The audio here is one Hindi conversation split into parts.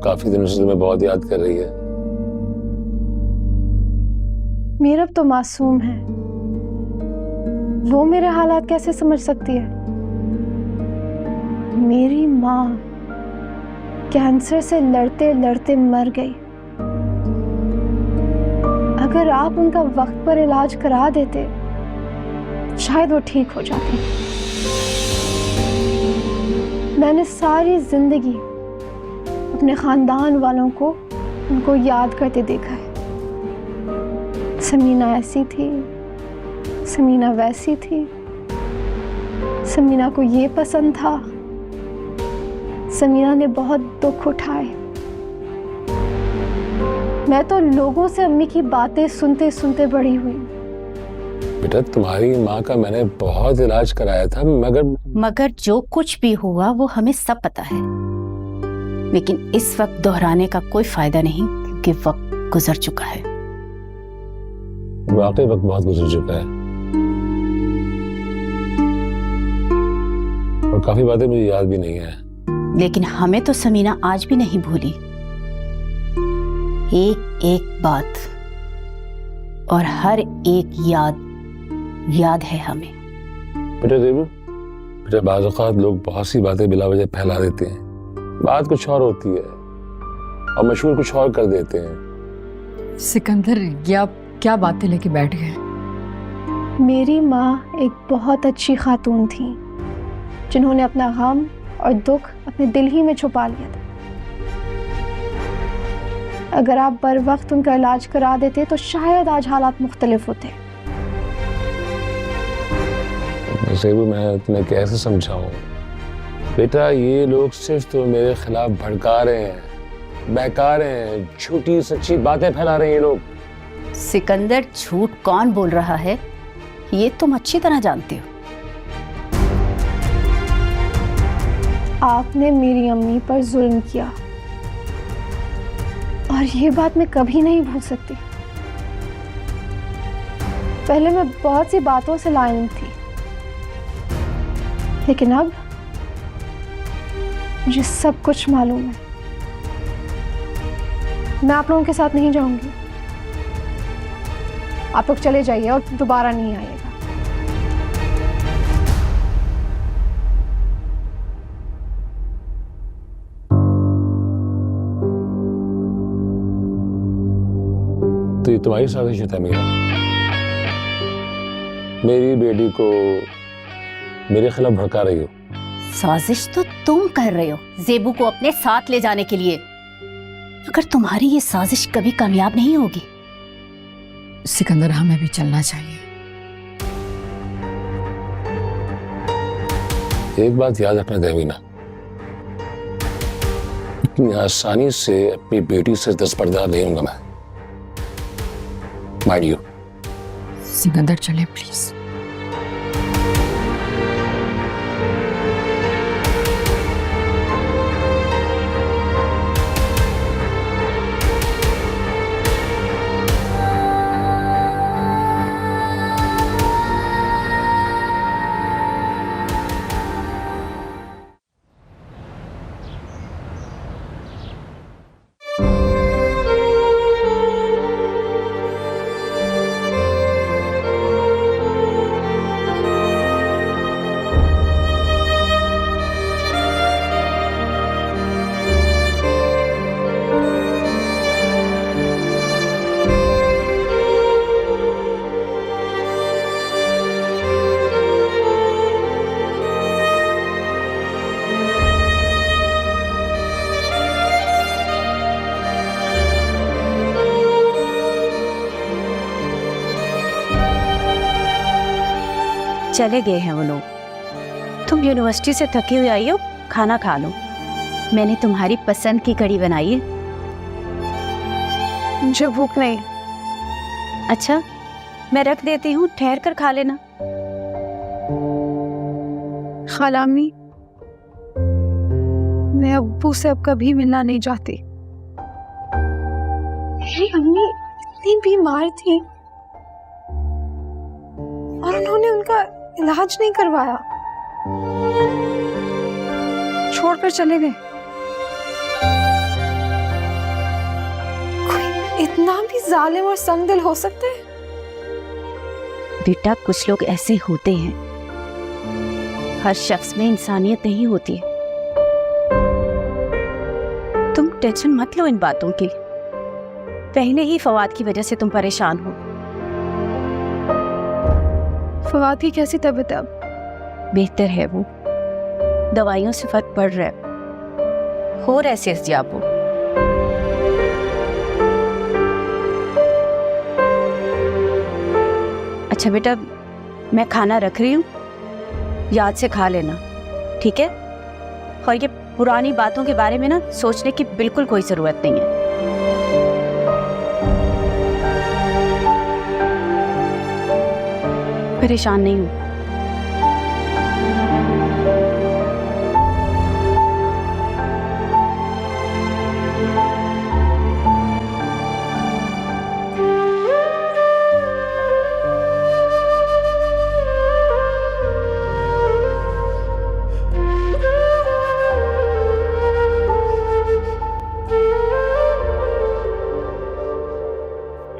काफी दिनों से तुम्हें बहुत याद कर रही है। मीरब तो मासूम है, वो मेरे हालात कैसे समझ सकती है? मेरी माँ कैंसर से लड़ते लड़ते मर गई। अगर आप उनका वक्त पर इलाज करा देते शायद वो ठीक हो जाती। मैंने सारी जिंदगी अपने खानदान वालों को उनको याद करते देखा है। समीना ऐसी थी, समीना वैसी थी, समीना को ये पसंद था, समीना ने बहुत दुख उठाए। मैं तो लोगों से अम्मी की बातें सुनते सुनते बड़ी हुई। बेटा तुम्हारी माँ का मैंने बहुत इलाज कराया था, मगर जो कुछ भी हुआ वो हमें सब पता है, लेकिन इस वक्त दोहराने का कोई फायदा नहीं क्योंकि वक्त गुजर चुका है। वाकई वक्त बहुत गुजर चुका है और काफी बातें मुझे याद भी नहीं है। लेकिन हमें तो समीना आज भी नहीं भूली, एक एक बात और हर एक याद है हमें। बेटा देबू, बेटा बाज़ औक़ात लोग बहुत सी बातें बिला वजह फैला देते हैं, बात कुछ और होती है और मशहूर कुछ और कर देते हैं। सिकंदर, ये आप क्या बातें लेके बैठ गए? मेरी माँ एक बहुत अच्छी खातून थी जिन्होंने अपना गम और दुख अपने दिल ही में छुपा लिया था। अगर आप बर वक्त उनका इलाज करा देते तो शायद आज हालात मुख्तलिफ होते। ज़ेबू, मैं तुम्हें कैसे समझाऊं? बेटा ये लोग सिर्फ तो मेरे खिलाफ भड़का रहे हैं, बहका रहे हैं, झूठी सच्ची बातें फैला रहे हैं ये लोग। सिकंदर, झूठ कौन बोल रहा है ये तुम अच्छी तरह जानते हो। आपने मेरी अम्मी पर जुल्म किया और ये बात मैं कभी नहीं भूल सकती। पहले मैं बहुत सी बातों से लाइल थी, लेकिन अब मुझे सब कुछ मालूम है। मैं आप लोगों के साथ नहीं जाऊंगी, आप लोग चले जाइए और दोबारा नहीं आइएगा। तो ये तुम्हारी साजिश है मीरा, मेरी बेटी को मेरे खिलाफ भड़का रही हो। साजिश तो तुम कर रहे हो ज़ेबू को अपने साथ ले जाने के लिए, मगर तुम्हारी ये साजिश कभी कामयाब नहीं होगी। सिकंदर, हमें भी चलना चाहिए। एक बात याद रखना देवीना, इतनी आसानी से अपनी बेटी से दस्तबरदार नहीं होऊंगा मैं। Mind you. सिकंदर चले प्लीज। चले गए हैं वो लोग। तुम यूनिवर्सिटी से थकी हुई आई हो, खाना खा लो। मैंने तुम्हारी पसंद की कढ़ी बनाई है। मुझे भूख नहीं। अच्छा, मैं रख देती हूँ, ठहर कर खा लेना। खालामी, मैं अब्बू से अब कभी मिलना नहीं चाहती। मेरी अम्मी इतनी बीमार थी और उन्होंने उनका इलाज नहीं करवाया, छोड़कर चले गए। इतना भी जालिम और संगदिल हो सकते हैं? बेटा कुछ लोग ऐसे होते हैं, हर शख्स में इंसानियत नहीं होती है। तुम टेंशन मत लो इन बातों की, पहले ही फवाद की वजह से तुम परेशान हो। फवाद की कैसी तबीयत है अब? बेहतर है वो, दवाइयों से फर्क पड़ रहा है, हो रहा है सेहतियाब वो। अच्छा बेटा, मैं खाना रख रही हूँ, याद से खा लेना, ठीक है? और ये पुरानी बातों के बारे में ना सोचने की बिल्कुल कोई ज़रूरत नहीं है। परेशान नहीं हूँ।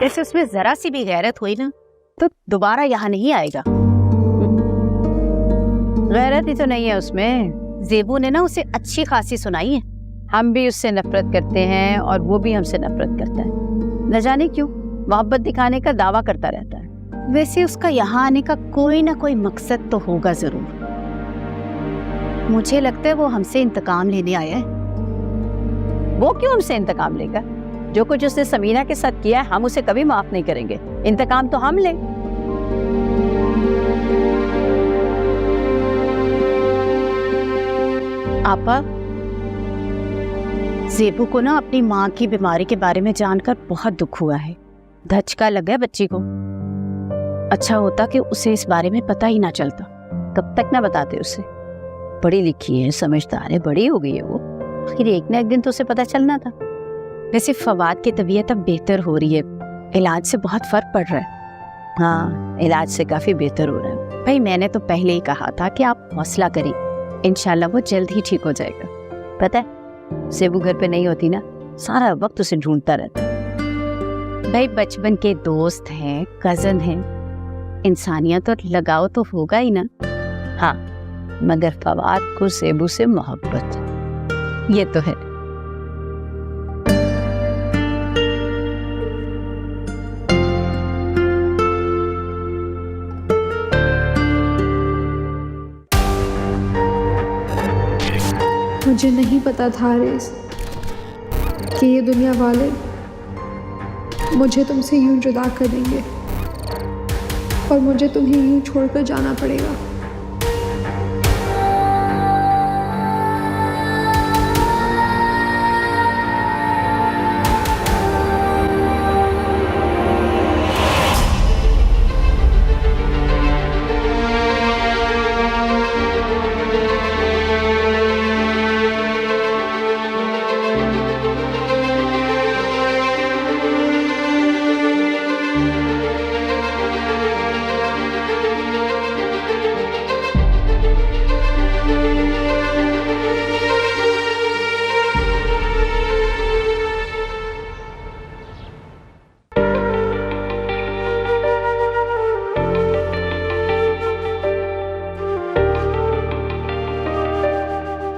जैसे उसमें जरा सी भी गैरत हुई ना तो दोबारा यहाँ नहीं आएगा। गैरत ही तो नहीं है उसमें, ज़ेबू ने ना उसे अच्छी खासी सुनाई है। हम भी उससे नफरत करते हैं और वो भी हमसे नफरत करता है, न जाने क्यों मोहब्बत दिखाने का दावा करता रहता है। वैसे उसका यहाँ आने का कोई ना कोई मकसद तो होगा जरूर। मुझे लगता है वो हमसे इंतकाम लेने आया है। वो क्यों हमसे इंतकाम लेगा? जो कुछ उसने समीना के साथ किया है हम उसे कभी माफ नहीं करेंगे। इंतकाम तो हम ले। आपा, ज़ेबू को ना अपनी माँ की बीमारी के बारे में जानकर बहुत दुख हुआ है। धचका लगा है बच्ची को। अच्छा होता कि उसे इस बारे में पता ही ना चलता। कब तक ना बताते उसे। पढ़ी लिखी है, समझदार है, बड़ी हो गई है वो। आखिर एक ना एक दिन तो उसे पता चलना था। वैसे फवाद की तबीयत अब बेहतर हो रही है, इलाज से बहुत फर्क पड़ रहा है। हाँ, इलाज से काफी बेहतर हो रहा है। भाई मैंने तो पहले ही कहा था कि आप हौसला करें, इंशाल्लाह वो जल्द ही ठीक हो जाएगा। पता है ज़ेबू घर पे नहीं होती ना, सारा वक्त उसे ढूंढता रहता है। भाई बचपन के दोस्त हैं, कजन हैं, इंसानियत और लगाव तो होगा ही ना। हाँ, मगर फवाद को ज़ेबू से मोहब्बत, ये तो है। मुझे नहीं पता था हारिस कि ये दुनिया वाले मुझे तुमसे यूं जुदा कर देंगे और मुझे तुम्हें यूं छोड़कर जाना पड़ेगा।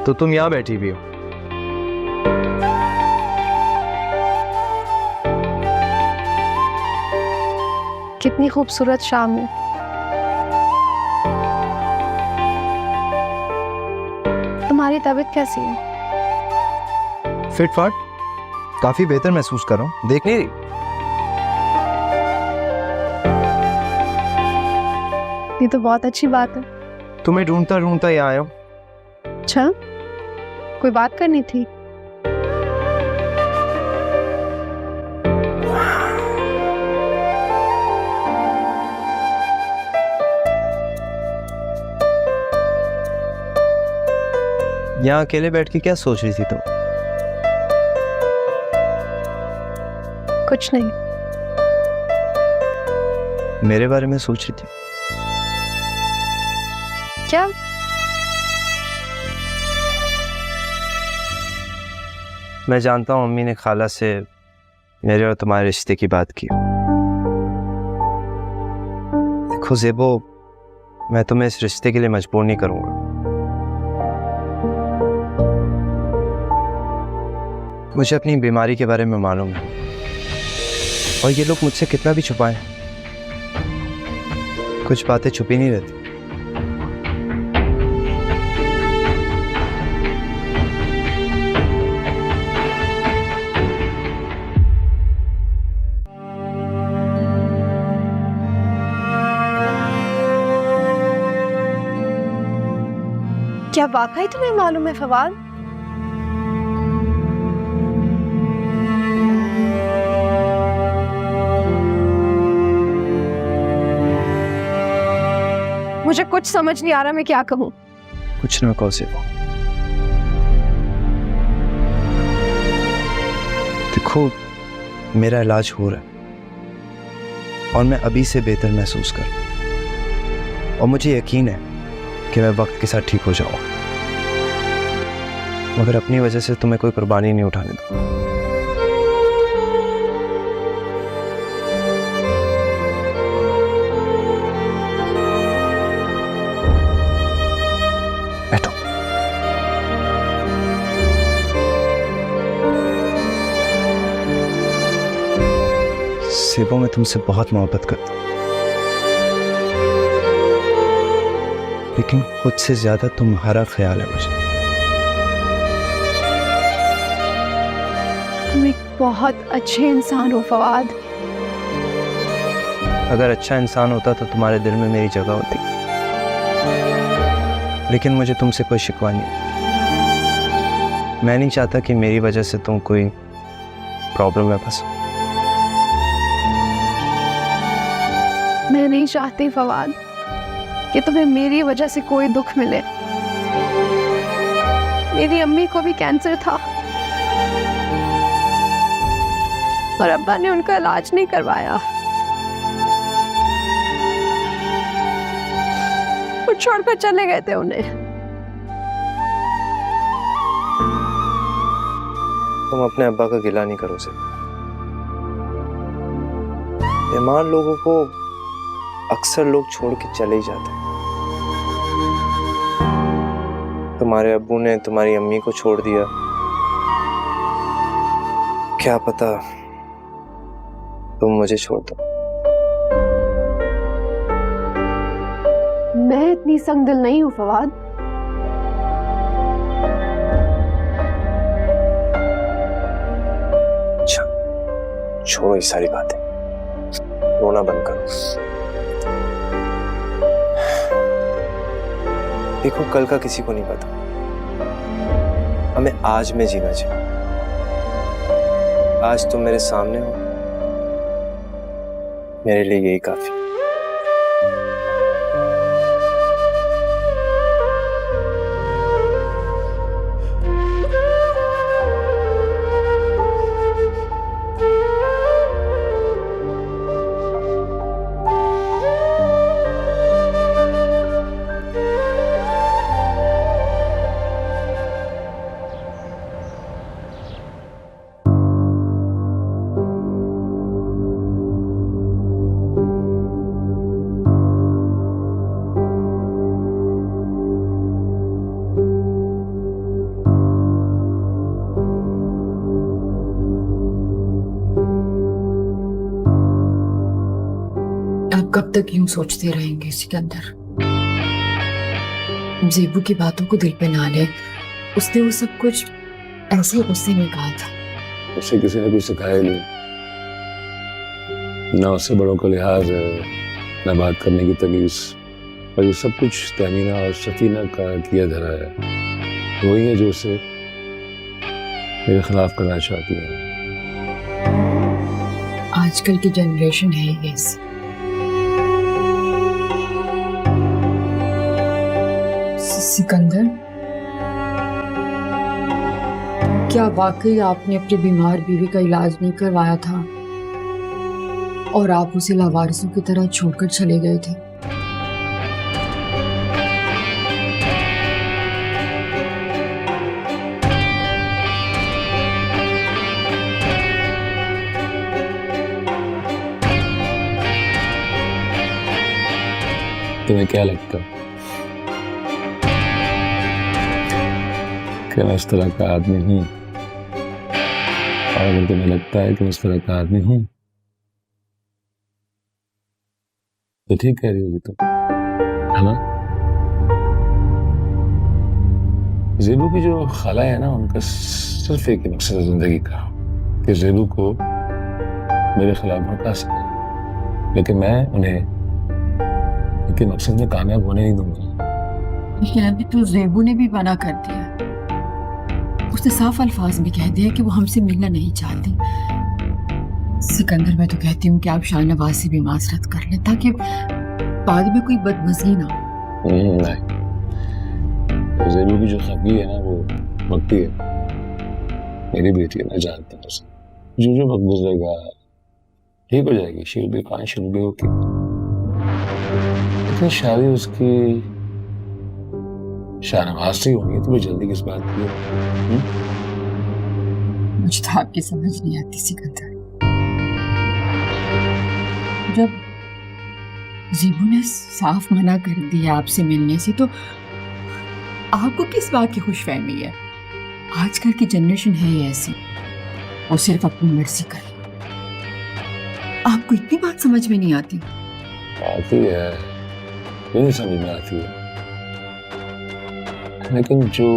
तो तुम यहाँ बैठी भी हो? कितनी खूबसूरत शाम है। तुम्हारी तबीयत कैसी है? फिट फाट, काफी बेहतर महसूस कर रहा हूँ। देख नहीं रही? ये तो बहुत अच्छी बात है। तुम्हें ढूंढता ढूंढता यहाँ आया हूँ। अच्छा, कोई बात करनी थी? यहाँ अकेले बैठ के क्या सोच रही थी तुम? कुछ नहीं। मेरे बारे में सोच रही थी? क्या? मैं जानता हूँ अम्मी ने खाला से मेरे और तुम्हारे रिश्ते की बात की। देखो ज़ेबो, मैं तुम्हें इस रिश्ते के लिए मजबूर नहीं करूंगा। मुझे अपनी बीमारी के बारे में मालूम है, और ये लोग मुझसे कितना भी छुपाएं, कुछ बातें छुपी नहीं रहती। क्या वाकई तुम्हें मालूम है फवाद? मुझे कुछ समझ नहीं आ रहा मैं क्या कहूँ। कुछ ना कहो ज़ेबो। देखो, मेरा इलाज हो रहा है और मैं अभी से बेहतर महसूस कर रहा हूं, और मुझे यकीन है कि मैं वक्त के साथ ठीक हो जाऊंगा, मगर अपनी वजह से तुम्हें कोई कुर्बानी नहीं उठाने दूंगा। बैठो। ज़ेबो, मैं तुमसे बहुत मोहब्बत करता हूँ, लेकिन खुद से ज्यादा तुम्हारा ख्याल है मुझे। तुम एक बहुत अच्छे इंसान हो फवाद। अगर अच्छा इंसान होता तो तुम्हारे दिल में मेरी जगह होती, लेकिन मुझे तुमसे कोई शिकवा नहीं। मैं नहीं चाहता कि मेरी वजह से तुम कोई प्रॉब्लम में फंसो। मैं नहीं चाहती फवाद कि तुम्हें मेरी वजह से कोई दुख मिले। मेरी अम्मी को भी कैंसर था और अब्बा ने उनका इलाज नहीं करवाया। वो छोड़कर चले गए थे उन्हें। तुम अपने अब्बा का गिला नहीं करो ज़ेबो। बीमार लोगों को अक्सर लोग छोड़ के चले ही जाते हैं। तुम्हारे अब्बू ने तुम्हारी अम्मी को छोड़ दिया, क्या पता तुम मुझे छोड़ दो। मैं इतनी संगदिल नहीं हूं फवाद। अच्छा, छोड़ो ये सारी बातें, रोना बंद करो। देखो, कल का किसी को नहीं पता, हमें आज में जीना चाहिए। आज तुम मेरे सामने हो, मेरे लिए यही काफी। आप कब तक यूं सोचते रहेंगे सिकंदर? ज़ेबू की बातों को दिल पे ना ले। उसने वो सब कुछ ऐसे गुस्से में कहा था। उसे किसी ने कुछ सिखाया नहीं, ना उससे बड़ों का लिहाज है, ना बात करने की तमीज, और ये सब कुछ तहमीना और सफीना का किया धरा है। वही है जो उसे मेरे खिलाफ करना चाहती है। आजकल की जनरेशन है ये। सिकंदर, क्या वाकई आपने अपनी बीमार बीवी का इलाज नहीं करवाया था और आप उसे लावारिसों की तरह छोड़कर चले गए थे? तुम्हें क्या लगता है कि मैं इस तरह का आदमी हूं? और अगर तुम्हें लगता है कि मैं इस तरह का आदमी हूं तो ठीक कह रही होगी तुम, है ना? ज़ेबू की जो खाला है ना, उनका सिर्फ एक ही मकसद है जिंदगी का कि ज़ेबू को मेरे खिलाफ भड़का सके, लेकिन मैं उन्हें उनके मकसद में कामयाब होने नहीं दूंगा। लेकिन अभी तो ज़ेबू ने भी मना कर दिया। उसने साफ अल्फाज में कह दिया कि वो हमसे मिलना नहीं चाहती। सिकंदर, मैं तो कहती हूँ कि आप शाहनवाज से भी माजरत कर लें ताकि बाद में कोई बदमज़गी ना हो। नहीं, ज़ेबू की जो खफी है ना वो मक्की है, मेरी बेटी है, मैं जानता हूँ उसे। जो वक्त गुजरेगा ठीक हो जाएगी, she will be fine, she will be okay. लेकिन शादी उसकी शाहनवाज से होनी है तो भी जल्दी किस बात की है? मुझे तो आपकी समझ नहीं आती सिकंदर। जब ज़ेबू ने साफ मना कर दिया आपसे मिलने से तो आपको किस बात की खुशफहमी है? आजकल की जनरेशन है ही ऐसी, वो सिर्फ अपनी मर्जी करे। आपको इतनी बात समझ में नहीं आती? आती है, नहीं समझ में आती है, लेकिन जो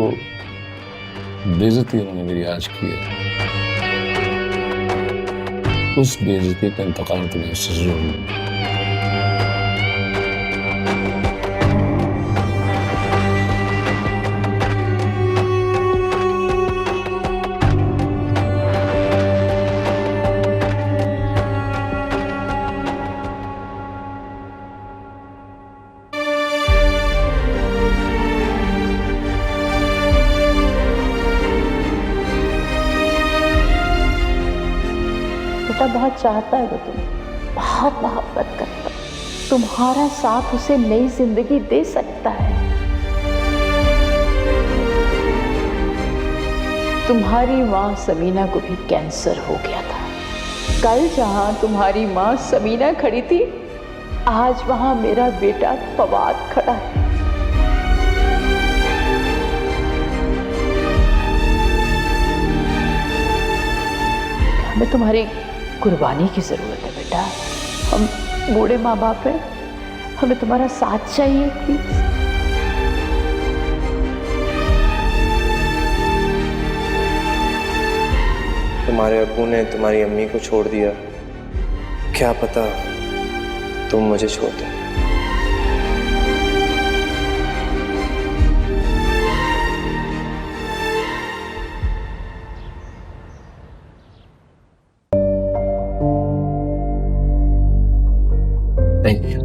बेइज्जती उन्होंने मेरी आज की है, उस बेइज्जती का इंतकाम तुम्हें उससे जरूर लूंगा। बेटा बहुत चाहता है वो तुम्हें, बहुत मोहब्बत करता है। तुम्हारा साथ उसे नई जिंदगी दे सकता है। तुम्हारी माँ समीना को भी कैंसर हो गया था। कल जहां तुम्हारी माँ समीना खड़ी थी, आज वहां मेरा बेटा फवाद खड़ा है। हमें तुम्हारी कुर्बानी की जरूरत है बेटा। हम बूढ़े माँ बाप हैं, हमें तुम्हारा साथ चाहिए प्लीज। तुम्हारे अब्बू ने तुम्हारी अम्मी को छोड़ दिया, क्या पता तुम मुझे छोड़ दो। Thank you.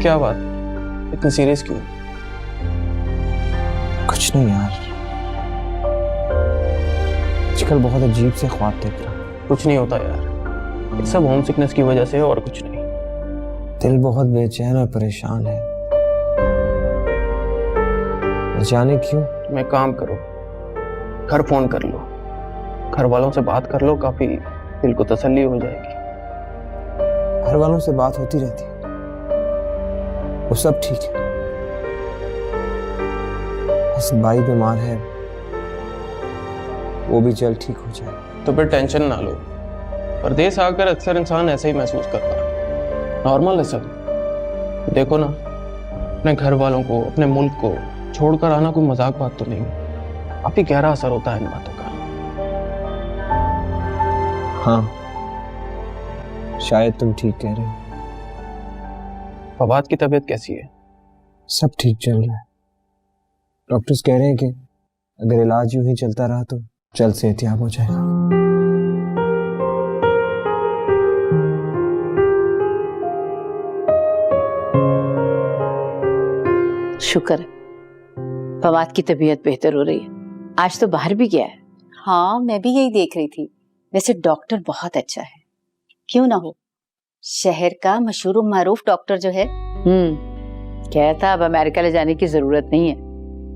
क्या बात, इतनी सीरियस क्यों? कुछ नहीं यार, आजकल बहुत अजीब से ख्वाब देख रहा हूँ। कुछ नहीं होता यार, ये सब होम सिकनेस की वजह से है और कुछ नहीं। दिल बहुत बेचैन और परेशान है, न जाने क्यों। तुम एक काम करो, घर फोन कर लो, घर वालों से बात कर लो, काफी दिल को तसल्ली हो जाएगी। घर वालों से बात होती रहती है, वो सब ठीक है। बस भाई बीमार है, वो भी जल्द ठीक हो जाए। तो फिर टेंशन ना लो, परदेश आकर अक्सर इंसान ऐसे ही महसूस करता है, नॉर्मल है सब। देखो ना, अपने घर वालों को, अपने मुल्क को छोड़कर आना कोई मजाक बात तो नहीं है। काफी गहरा असर होता है इन बातों का। हाँ, शायद तुम ठीक कह रहे हो। फवाद की तबीयत कैसी है? सब ठीक चल रहा है। डॉक्टर्स कह रहे हैं कि अगर इलाज यूं ही चलता रहा तो जल्द सेहतयाब हो जाएगा। शुक्र है, फवाद की तबीयत बेहतर हो रही है। आज तो बाहर भी गया है। हाँ, मैं भी यही देख रही थी। वैसे डॉक्टर बहुत अच्छा है, क्यों ना हो, शहर का मशहूर मारूफ डॉक्टर जो है। कहता अब अमेरिका ले जाने की जरूरत नहीं है,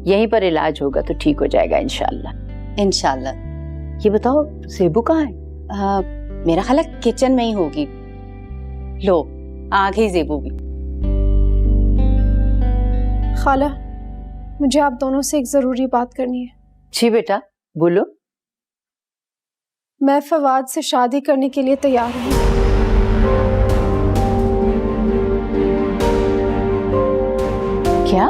यहीं पर इलाज होगा तो ठीक हो जाएगा इंशाल्लाह। इंशाल्लाह। ये बताओ ज़ेबू कहाँ है? मेरा ख्याल है किचन में ही होगी। लो आ गई ज़ेबू भी। खाला, मुझे आप दोनों से एक ज़रूरी बात करनी है। जी बेटा बोलो। मैं फवाद से शादी करने के लिए तैयार हूँ। क्या?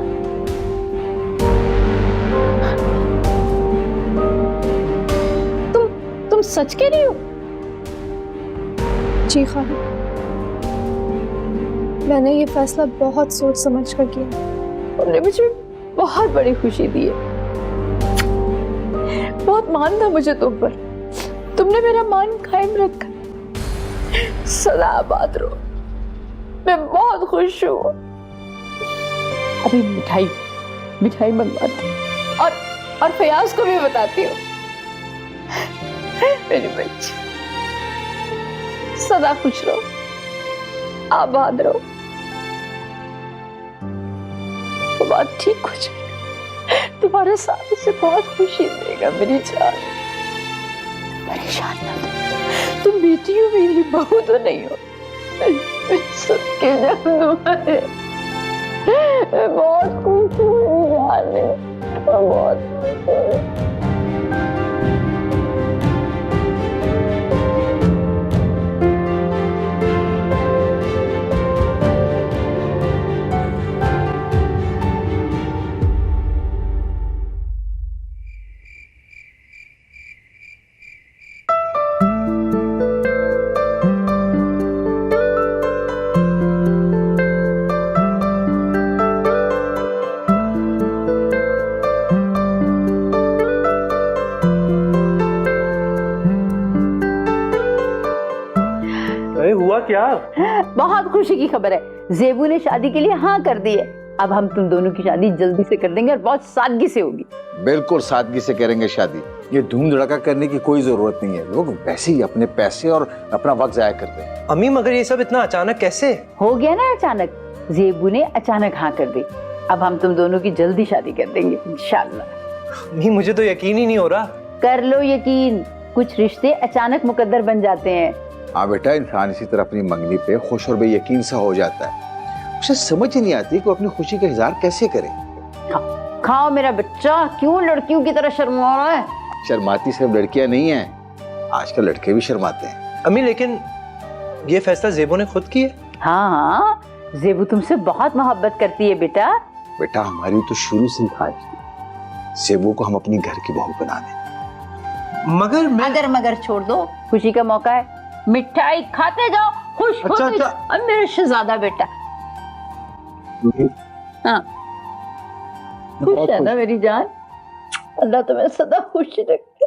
तुम सच कह रही हो? जी खाला, मैंने ये फैसला बहुत सोच समझ कर किया। तुमने मुझे बहुत बड़ी खुशी दी है। बहुत मान था मुझे तुम पर, तुमने मेरा मान कायम रखा। सदा आबाद रहो। मैं बहुत खुश हूँ। अभी मिठाई मंगवाती हूँ और फयाज को भी बताती हूँ। मेरी बच्ची सदा खुश रहो, आबाद रहो। वो बात ठीक हो जाएगा। तुम्हारे साथ उसे बहुत खुशी देगा मेरी जान। परेशान ना हो। तुम बेटी हो, मेरी बहू तो नहीं हो। सबके जब तुम्हारे मैं बहुत खुश हूँ जान, मैं बहुत खुश हूँ। हुआ क्या? बहुत खुशी की खबर है। ज़ेबू ने शादी के लिए हाँ कर दी है। अब हम तुम दोनों की शादी जल्दी से कर देंगे और बहुत सादगी से होगी। बिल्कुल सादगी से करेंगे शादी। ये धूम धड़का करने की कोई जरूरत नहीं है। लोग वैसे ही अपने पैसे और अपना वक्त जाया करते हैं। अम्मी मगर ये सब इतना अचानक कैसे हो गया ना? अचानक ज़ेबू ने अचानक हाँ कर दी। अब हम तुम दोनों की जल्दी शादी कर देंगे इंशाल्लाह। अम्मी मुझे तो यकीन ही नहीं हो रहा। कर लो यकीन, कुछ रिश्ते अचानक मुकद्दर बन जाते हैं। हाँ बेटा, इंसान इसी तरह अपनी मंगनी पे खुश और बेयकीन सा हो जाता है। उसे समझ ही नहीं आती कि अपनी खुशी का इजहार कैसे करे। खाओ मेरा बच्चा, क्यों लड़कियों की तरह शर्मा रहा है? शर्माती सिर्फ लड़कियां नहीं हैं, आजकल लड़के भी शर्माते हैं। अम्मी लेकिन ये फैसला ज़ेबू ने खुद किया? हाँ, ज़ेबू तुमसे बहुत मोहब्बत करती है बेटा। बेटा हमारी तो शुरू से ख्वाहिश थी ज़ेबू को हम अपनी घर की बहू बना दें। मगर मैं... अगर मगर छोड़ दो, खुशी का मौका है। मिठाई खाते जाओ, खुश होते अच्छा। जाओ। अब मेरा शहजादा बेटा। हाँ खुश है ना मेरी जान? अल्लाह तुम्हें सदा खुश रखे।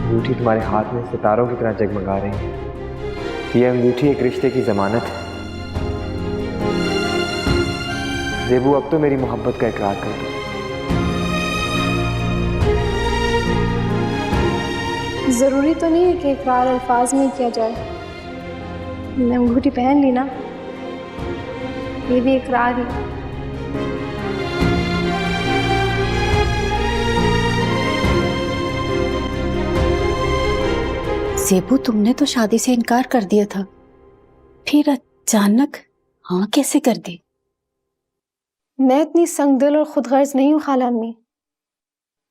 अंगूठी तुम्हारे हाथ में सितारों की तरह जगमगा रही है। ये अंगूठी एक रिश्ते की जमानत है। ज़ेबू अब तो मेरी मोहब्बत का इकरार कर दो। ज़रूरी तो नहीं है कि इकरार अल्फाज में किया जाए। मैंने अंगूठी पहन ली ना, ये भी इकरार ही। ज़ेबू तुमने तो शादी से इनकार कर दिया था, फिर अचानक हाँ कैसे कर दी? मैं इतनी संगदिल और खुदगर्ज नहीं हूँ खाला अम्मी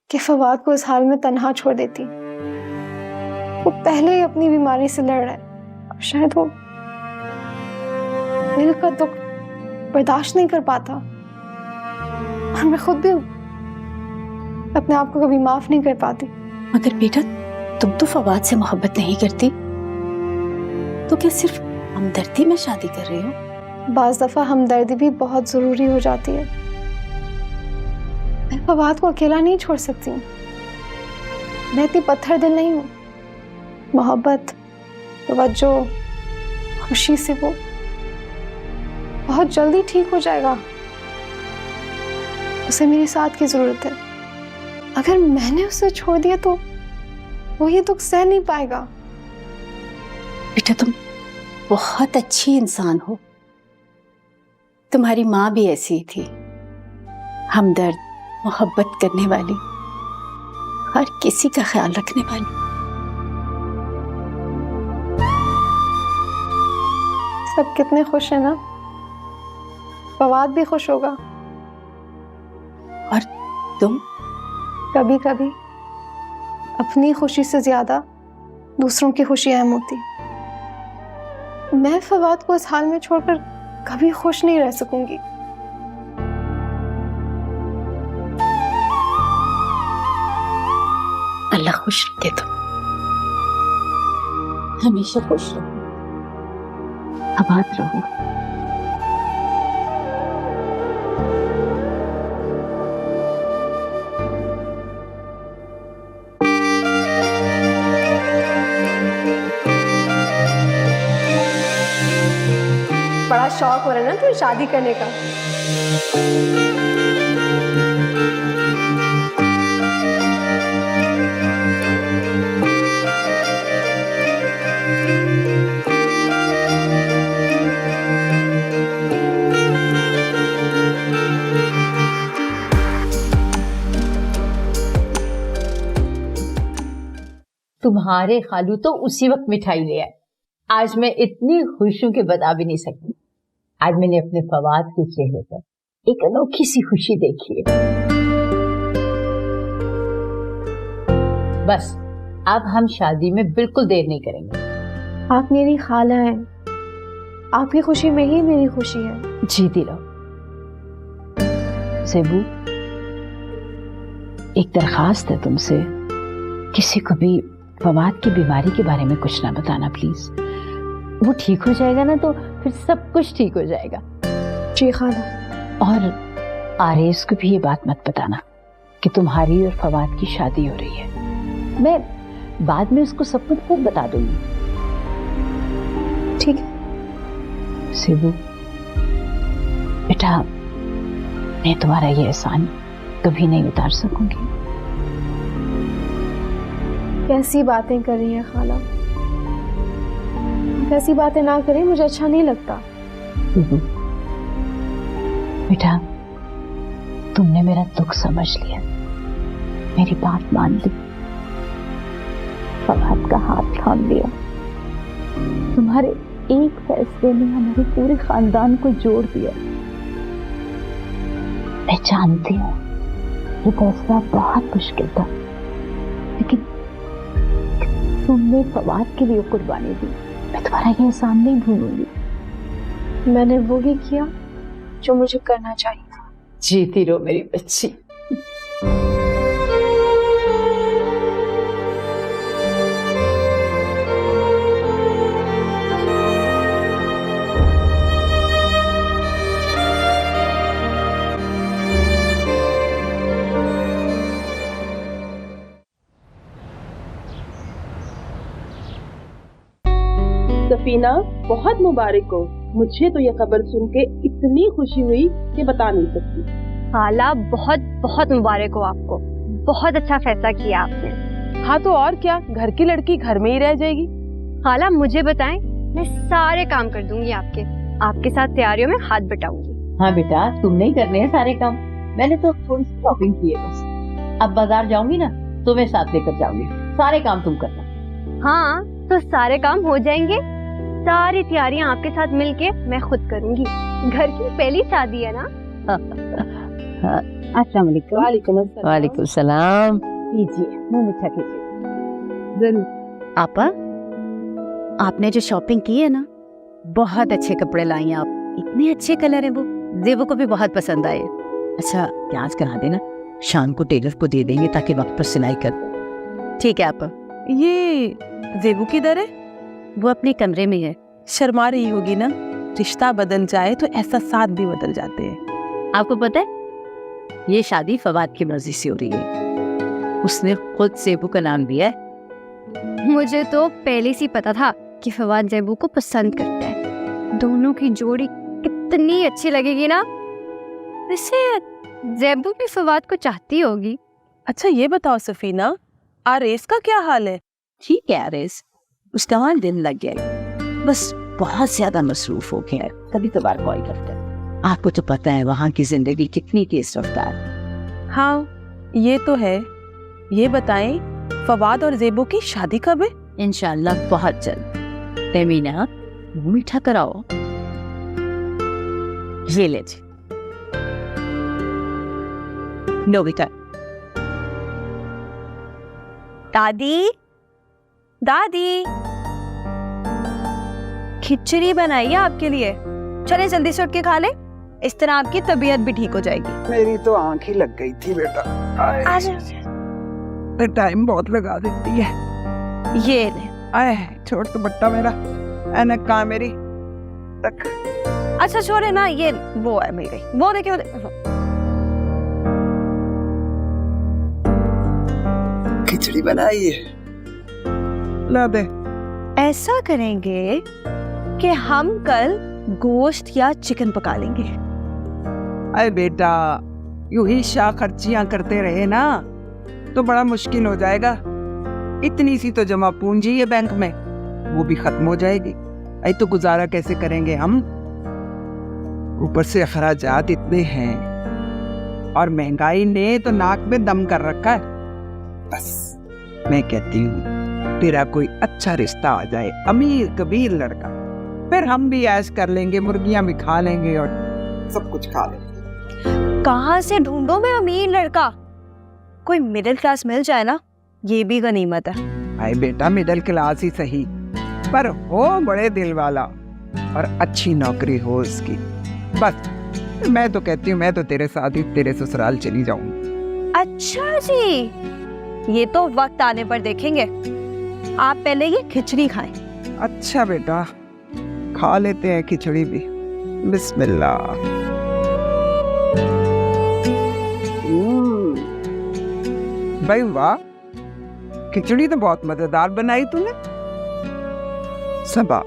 कि फवाद को इस हाल में तन्हा छोड़ देती। वो पहले ही अपनी बीमारी से लड़ रहा है। अब शायद वो दिल का दुख बर्दाश्त नहीं कर पाता, और मैं खुद भी अपने आप को कभी माफ नहीं कर पाती। मगर बेटा तुम तो फवाद से मोहब्बत नहीं करती, तो क्या सिर्फ हमदर्दी में शादी कर रही हो? बाज दफा हमदर्दी भी बहुत जरूरी हो जाती है। मैं फवाद को अकेला नहीं छोड़ सकती। मैं इतनी पत्थर दिल नहीं हूँ। मोहब्बत, तवज्जो, खुशी से वो बहुत जल्दी ठीक हो जाएगा। उसे मेरे साथ की जरूरत है। अगर मैंने उसे छोड़ दिया तो वो ये दुख सह नहीं पाएगा। बेटा तुम बहुत अच्छी इंसान हो। तुम्हारी माँ भी ऐसी ही थी, हमदर्द, मोहब्बत करने वाली, हर किसी का ख्याल रखने वाली। सब कितने खुश हैं ना, फवाद भी खुश होगा। और तुम? कभी कभी अपनी खुशी से ज्यादा दूसरों की खुशी अहम होती। मैं फवाद को इस हाल में छोड़कर कभी खुश नहीं रह सकूंगी। अल्लाह खुश रखे तुम, हमेशा खुश रहो, आबाद रहो। बड़ा शौक हो रहा है ना तुम्हें शादी करने का। तुम्हारे खालू तो उसी वक्त मिठाई ले आए। आज मैं इतनी खुश हूं कि बता भी नहीं सकती। आज मैंने अपने फवाद के चेहरे पर एक अनोखी सी खुशी देखी है। बस अब हम शादी में बिल्कुल देर नहीं करेंगे। आप मेरी खाला हैं, आपकी खुशी में ही मेरी खुशी है। जीती रहो। ज़ेबू, एक दरखास्त है तुमसे, किसी को भी फवाद की बीमारी के बारे में कुछ ना बताना प्लीज। वो ठीक हो जाएगा ना तो फिर सब कुछ ठीक हो जाएगा। जी खाला। और आरेस को भी ये बात मत बताना कि तुम्हारी और फवाद की शादी हो रही है। मैं बाद में उसको सब कुछ खूब बता दूंगी। ठीक है। ज़ेबू बेटा, मैं तुम्हारा ये एहसान कभी नहीं उतार सकूंगी। कैसी बातें कर रही हैं खाला, कैसी बातें ना करें, मुझे अच्छा नहीं लगता। बेटा, तुमने मेरा दुख समझ लिया, मेरी बात मान ली, फवाद का हाथ थाम लिया। तुम्हारे एक फैसले ने हमारे पूरे खानदान को जोड़ दिया। मैं जानती हूँ ये फैसला बहुत मुश्किल था, लेकिन तुमने फवाद के लिए कुर्बानी दी। मैं तुम्हारा ये एहसान नहीं भूलूंगी। मैंने वो ही किया जो मुझे करना चाहिए था। जीती रहो मेरी बच्ची। सफीना, बहुत मुबारक हो। मुझे तो ये खबर सुन के इतनी खुशी हुई कि बता नहीं सकती। खाला, बहुत बहुत मुबारक हो आपको। बहुत अच्छा फैसला किया आपने। हाँ तो और क्या, घर की लड़की घर में ही रह जाएगी। खाला मुझे बताएं, मैं सारे काम कर दूंगी आपके साथ तैयारियों में हाथ बटाऊंगी। हाँ बेटा, तुमने ही करने हैं सारे काम, मैंने तो थोड़ी सी शॉपिंग की है बस। अब बाजार जाऊंगी ना तो मैं साथ लेकर जाऊंगी, सारे काम तुम करना। हाँ तो सारे काम हो जाएंगे, सारी तैयारियां आपके साथ मिलके मैं खुद करूंगी। घर की पहली शादी है ना। अस्सलाम वालेकुम। वालेकुम सलाम। कीजिए, मुंह मीठा कीजिए। जरूर। आपा, आपने जो शॉपिंग की है ना, बहुत अच्छे कपड़े लाई हैं आप। इतने अच्छे कलर हैं, वो ज़ेबू को भी बहुत पसंद आए। अच्छा, प्याज करा देना, शाम को टेलर को दे देंगे ताकि वक्त पर सिलाई कर। ठीक है आपा। ये ज़ेबू किधर है? वो अपने कमरे में है। शर्मा रही होगी ना। रिश्ता बदल जाए तो एहसास भी बदल जाते हैं। आपको पता है, ये शादी फवाद की मर्जी से हो रही है। उसने खुद ज़ेबू का नाम दिया है। मुझे तो पहले से पता था कि फवाद ज़ेबू को पसंद करता है। दोनों की जोड़ी कितनी अच्छी लगेगी ना। वैसे ज़ेबू भी फवाद को चाहती होगी। अच्छा ये बताओ सफीना, आरेस का क्या हाल है? ठीक है आरेस, उसका वहाँ दिन लग गया है। बस बहुत ज्यादा मसरूफ हो गया है, कभी कभार कॉल करते हैं। आपको तो पता है वहाँ की जिंदगी कितनी तेज रफ्तार है। हाँ ये तो है। ये बताएं फवाद और ज़ेबू की शादी कब है? इंशाल्लाह बहुत जल्द। तमीना मीठा कराओ, ये ले जी। लो बेटा। दादी, दादी, खिचड़ी बनाई है आपके लिए, चले जल्दी से उठ के खा ले, इस तरह आपकी तबीयत भी ठीक हो जाएगी। मेरी तो आंख ही लग गई थी बेटा। तो टाइम बहुत लगा देती है। ये ले। आए छोड़ तो बट्टा मेरा, ऐनक कहाँ मेरी तक। अच्छा छोड़े ना, ये वो है मिल गई, वो देखे खिचड़ी बनाई है, ला दे। ऐसा करेंगे कि हम कल गोश्त या चिकन पका लेंगे। अरे बेटा यूं ही शाह खर्चियां करते रहे ना तो बड़ा मुश्किल हो जाएगा। इतनी सी तो जमा पूंजी है बैंक में, वो भी खत्म हो जाएगी। ऐ तो गुजारा कैसे करेंगे हम? ऊपर से अखराजात इतने हैं और महंगाई ने तो नाक में दम कर रखा है। बस मैं कहती हूँ तेरा कोई अच्छा रिश्ता आ जाए, अमीर कबीर लड़का, फिर हम भी ऐश कर लेंगे, मुर्गियां भी खा लेंगे और सब कुछ खा लेंगे। कहाँ से ढूंढो मैं अमीर लड़का? कोई मिडिल क्लास मिल जाए ना, ये भी गनीमत है। आए बेटा मिडिल क्लास ही सही, पर हो बड़े दिल वाला और अच्छी नौकरी हो उसकी। बस मैं तो कहती हूँ मैं तो तेरे साथ ही तेरे ससुराल चली जाऊंगी। अच्छा जी, ये तो वक्त आने पर देखेंगे। आप पहले ये खिचड़ी खाएं। अच्छा बेटा खा लेते हैं खिचड़ी भी। बिस्मिल्लाह। भाई वाह, खिचड़ी तो बहुत मजेदार बनाई तूने। सबा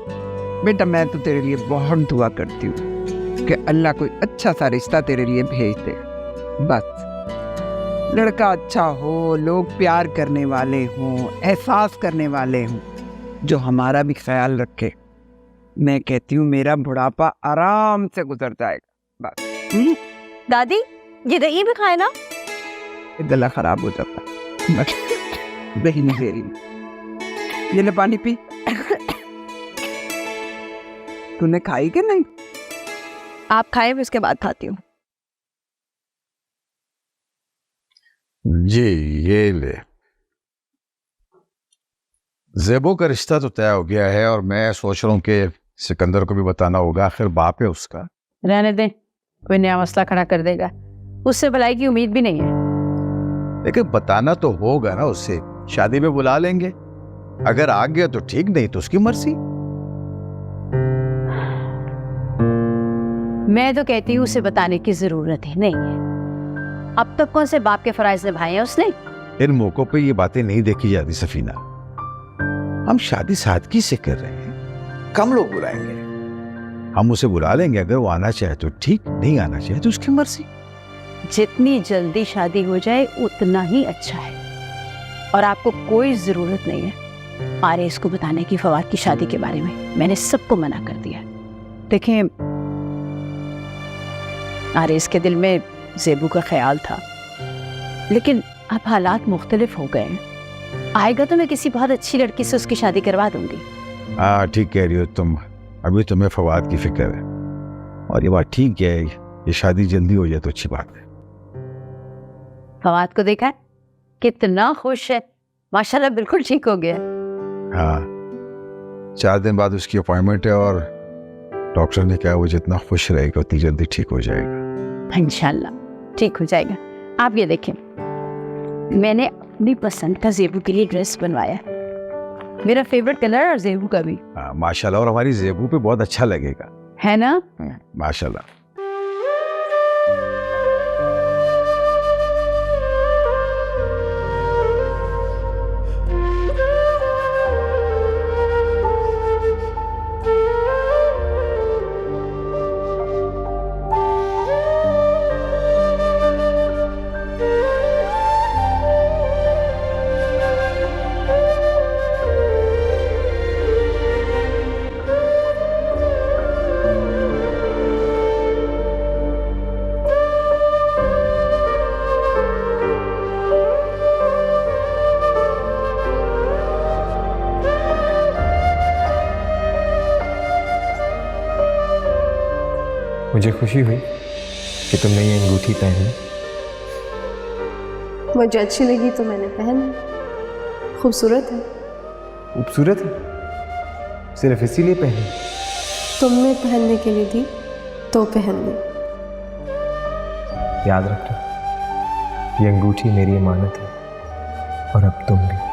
बेटा मैं तो तेरे लिए बहुत दुआ करती हूँ कि अल्लाह कोई अच्छा सा रिश्ता तेरे लिए भेज दे। बस लड़का अच्छा हो, लोग प्यार करने वाले हों, एहसास करने वाले हों, जो हमारा भी ख्याल रखे। मैं कहती हूँ मेरा बुढ़ापा आराम से गुजर जाएगा। बस दादी ये दही भी खाए ना, गला खराब हो जाता। बस दही नहीं दे रही, ये ले पानी पी। तूने खाई कि नहीं? आप खाए, उसके बाद खाती हूँ। जी ये ले। ज़ेबो का रिश्ता तो तय हो गया है और मैं सोच रहा हूँ कि सिकंदर को भी बताना होगा, आखिर बाप है उसका। रहने दें, कोई नया मसला खड़ा कर देगा, उससे भलाई की उम्मीद भी नहीं है। लेकिन बताना तो होगा ना उससे, शादी में बुला लेंगे, अगर आ गया तो ठीक, नहीं तो उसकी मर्जी। मैं तो कहती हूँ उसे बताने की जरूरत ही नहीं है। अब तक कौन से बाप के फराइज निभाए हैं उसने? इन मौकों पे ये बातें नहीं देखी जाती सफीना। हम शादी सादगी से कर रहे हैं, कम लोग बुलाएंगे, हम उसे बुला लेंगे। अगर वो आना चाहे तो ठीक, नहीं आना चाहे तो उसकी मर्जी। जितनी जल्दी शादी हो जाए उतना ही अच्छा है, और आपको कोई जरूरत नहीं है आरेस को बताने की फवाद की शादी के बारे में। मैंने सबको मना कर दिया। देखें, आरेस के दिल में ज़ेबू का ख्याल था, लेकिन अब हालात मुख्तलिफ हो गए हैं। आएगा तो मैं किसी बहुत अच्छी लड़की से उसकी शादी करवा दूंगी। हाँ ठीक कह रही हो तुम, अभी तुम्हें फवाद की फिक्र है, और ये बात ठीक है, ये शादी जल्दी हो जाए तो अच्छी बात है। फवाद को देखा है कितना खुश है, माशाल्लाह बिल्कुल ठीक हो गया। हाँ 4 दिन बाद उसकी अपॉइंटमेंट है और डॉक्टर ने कहा वो जितना खुश रहेगा उतनी जल्दी ठीक हो जाएगा। इंशाल्लाह ठीक हो जाएगा। आप ये देखें, मैंने अपनी पसंद का ज़ेबू के लिए ड्रेस बनवाया, मेरा फेवरेट कलर और ज़ेबू का भी। माशाल्लाह, और हमारी ज़ेबू पे बहुत अच्छा लगेगा, है ना? माशाल्लाह। मुझे खुशी हुई कि तुमने ये अंगूठी पहनी। मुझे अच्छी लगी तो मैंने पहनी। खूबसूरत है। खूबसूरत है? सिर्फ इसीलिए पहनी? तुमने पहनने के लिए दी तो पहन ली। याद रखना, ये अंगूठी मेरी अमानत है और अब तुम भी।